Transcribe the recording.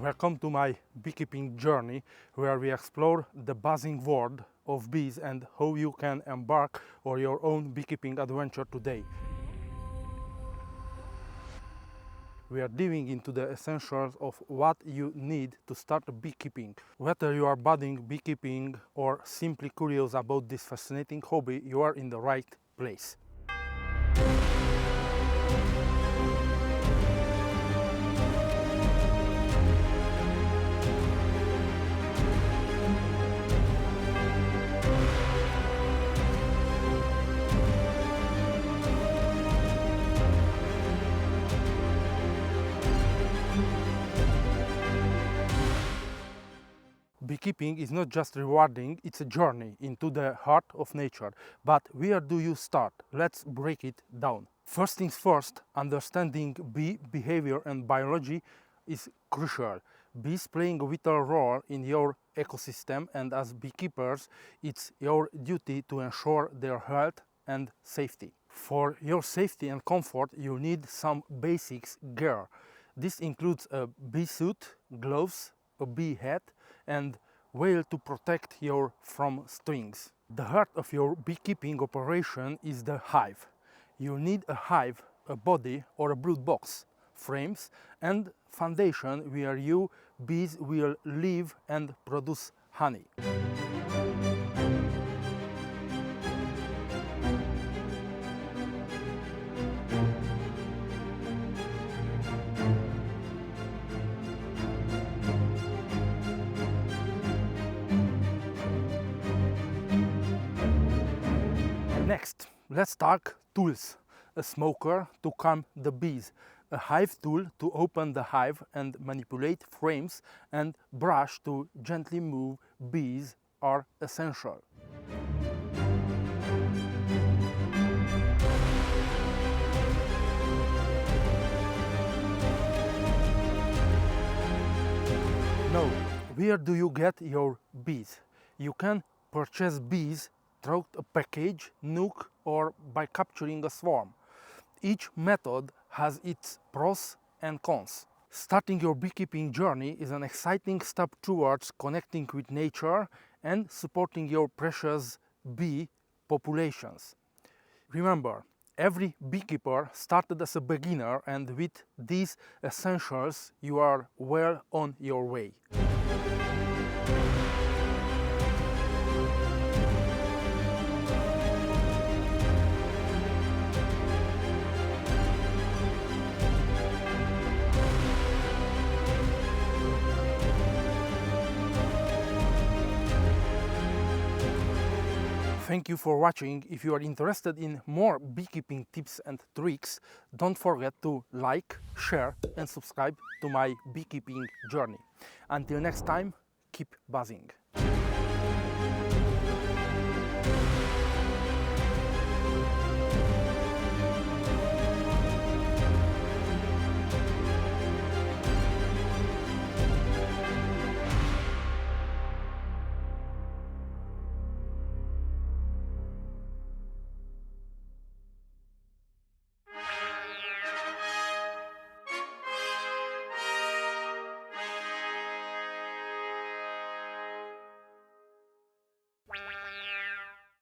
Welcome to my beekeeping journey, where we explore the buzzing world of bees and how you can embark on your own beekeeping adventure today. We are diving into the essentials of what you need to start beekeeping. Whether you are budding beekeeping or simply curious about this fascinating hobby, you are in the right place. Beekeeping is not just rewarding, it's a journey into the heart of nature. But where do you start? Let's break it down. First things first, understanding bee behavior and biology is crucial. Bees playing a vital role in your ecosystem, and as beekeepers, it's your duty to ensure their health and safety. For your safety and comfort, you need some basics gear. This includes a bee suit, gloves, a bee hat, and veil to protect you from stings. The heart of your beekeeping operation is the hive. You need a hive, a body or a brood box, frames and foundation where you bees will live and produce honey. Next, let's talk tools. A smoker to calm the bees, a hive tool to open the hive and manipulate frames, and brush to gently move bees are essential. Now, where do you get your bees? You can purchase bees through a package, nook, or by capturing a swarm. Each method has its pros and cons. Starting your beekeeping journey is an exciting step towards connecting with nature and supporting your precious bee populations. Remember, every beekeeper started as a beginner, and with these essentials, you are well on your way. Thank you for watching. If you are interested in more beekeeping tips and tricks, don't forget to like, share and subscribe to my beekeeping journey. Until next time, keep buzzing.